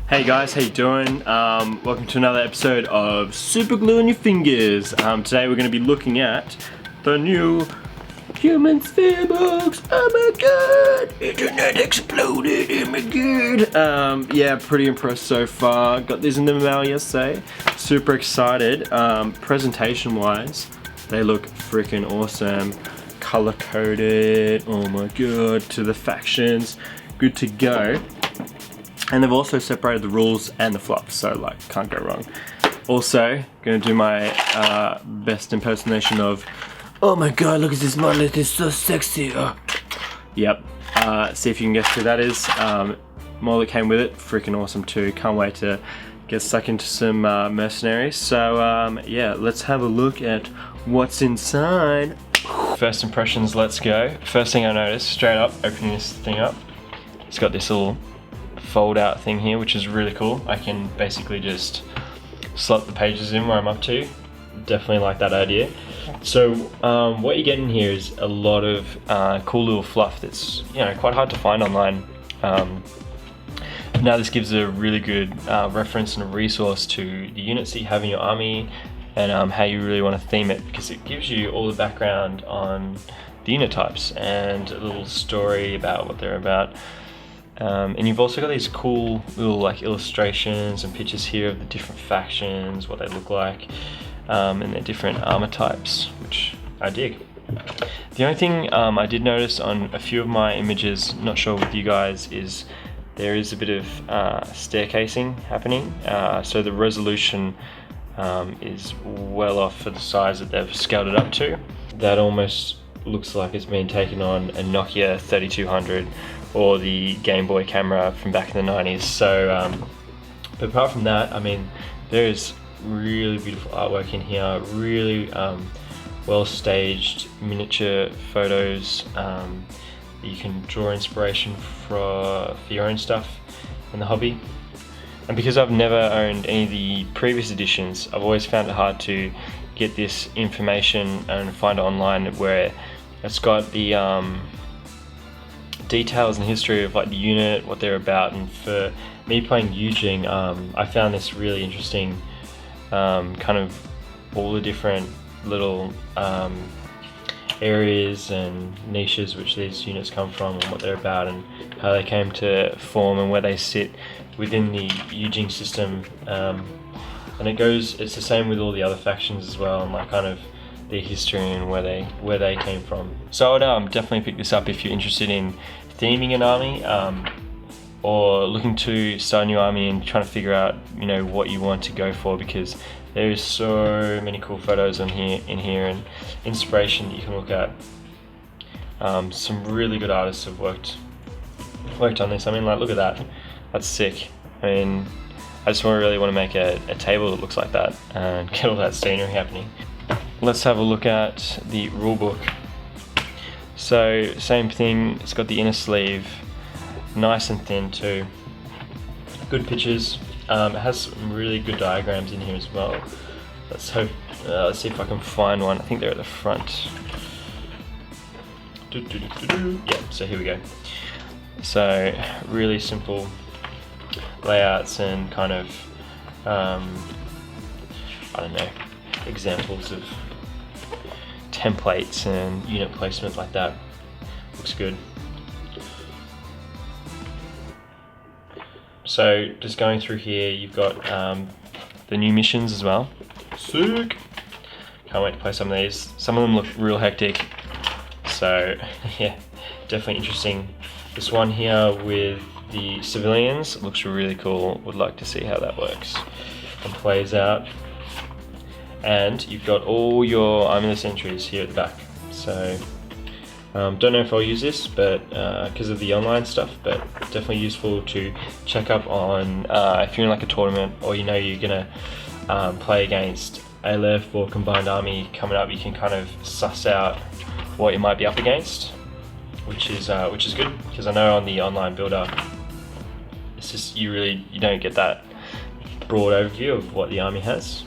Hey guys, how you doing? Welcome to another episode of Super Glue on Your Fingers. Today we're going to be looking at the new Human Sphere Books. Oh my god! Internet exploded, oh my god! Yeah, pretty impressed so far. Got these in the mail yesterday. Super excited. Presentation wise, they look freaking awesome. Color coded, oh my god, to the factions. Good to go. And they've also separated the rules and the fluff, so like, can't go wrong. Also, gonna do my best impersonation of, oh my god, look at this model, it is so sexy. Oh. Yep, see if you can guess who that is. Model that came with it, freaking awesome too. Can't wait to get stuck into some mercenaries. So yeah, let's have a look at what's inside. First impressions, let's go. First thing I noticed, straight up, opening this thing up, it's got this little fold out thing here, which is really cool. I can basically just slot the pages in where I'm up to. Definitely like that idea. So what you get in here is a lot of cool little fluff that's quite hard to find online. Now this gives a really good reference and a resource to the units that you have in your army and how you really want to theme it, because it gives you all the background on the unit types and a little story about what they're about. And you've also got these cool little like illustrations and pictures here of the different factions, what they look like, and their different armor types, which I dig. The only thing I did notice on a few of my images, not sure with you guys, is there is a bit of staircasing happening. So the resolution is well off for the size that they've scaled it up to. That almost looks like it's been taken on a Nokia 3200 or the Game Boy camera from back in the 90s. So, but apart from that, I mean, there is really beautiful artwork in here, really well staged miniature photos that you can draw inspiration for your own stuff in the hobby. And because I've never owned any of the previous editions, I've always found it hard to get this information and find it online, where it's got the details and history of like the unit, what they're about. And for me playing Yujing, I found this really interesting, kind of all the different little areas and niches which these units come from and what they're about and how they came to form and where they sit within the Yujing system. And it's the same with all the other factions as well, and like kind of their history and where they came from. So I would definitely pick this up if you're interested in theming an army, or looking to start a new army and trying to figure out what you want to go for, because there is so many cool photos in here and inspiration that you can look at. Some really good artists have worked on this. I mean, like, look at that, that's sick. I mean, I just really want to make a table that looks like that and get all that scenery happening. Let's have a look at the rulebook. So same thing, it's got the inner sleeve, nice and thin too. Good pictures. It has some really good diagrams in here as well. Let's see if I can find one. I think they're at the front. Yeah, so here we go. So really simple layouts and kind of I don't know, examples of templates and unit placement like that. Looks good. So just going through here, you've got the new missions as well. Sick! Can't wait to play some of these. Some of them look real hectic, so yeah, definitely interesting. This one here with the civilians looks really cool. Would like to see how that works and plays out. And you've got all your armyless entries here at the back. So don't know if I'll use this, but because of the online stuff, but definitely useful to check up on if you're in like a tournament, or you're gonna play against Aleph or Combined Army coming up. You can kind of suss out what you might be up against, which is good, because I know on the online builder, it's just you don't get that broad overview of what the army has.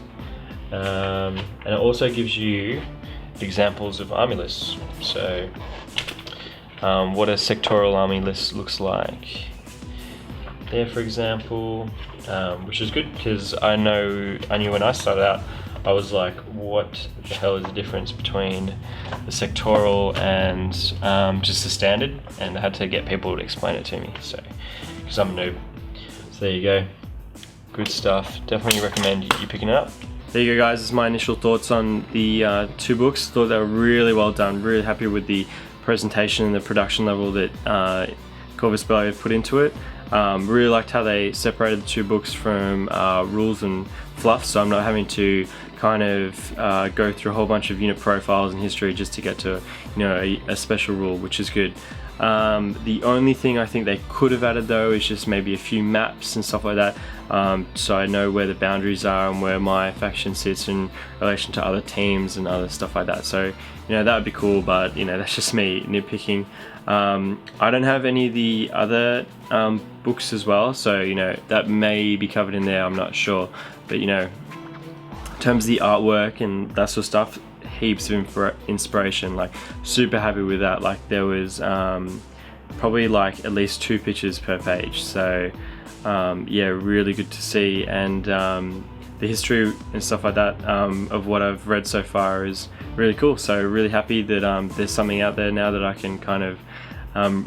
And it also gives you examples of army lists. So what a sectoral army list looks like. there, for example, which is good because I knew when I started out, I was like, what the hell is the difference between the sectoral and just the standard? And I had to get people to explain it to me, so because I'm a noob. So there you go, good stuff. Definitely recommend you picking it up. There you go, guys. This is my initial thoughts on the 2 books. Thought they were really well done. Really happy with the presentation and the production level that Corvus Belli have put into it. Really liked how they separated the 2 books from rules and fluff, so I'm not having to kind of go through a whole bunch of unit profiles and history just to get to, you know, a special rule, which is good. The only thing I think they could have added though is just maybe a few maps and stuff like that, so I know where the boundaries are and where my faction sits in relation to other teams and other stuff like that. So, you know, that would be cool, but you know, that's just me nitpicking. I don't have any of the other books as well, so you know, that may be covered in there, I'm not sure, but you know, in terms of the artwork and that sort of stuff, heaps of inspiration. Like, super happy with that. Like, there was probably like at least 2 pictures per page, so yeah, really good to see. And the history and stuff like that of what I've read so far is really cool, so really happy that there's something out there now that I can kind of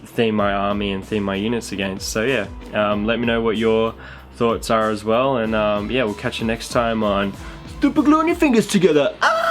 theme my army and theme my units against. So yeah, let me know what your thoughts are as well, and yeah, we'll catch you next time on Super Gluing Your Fingers Together.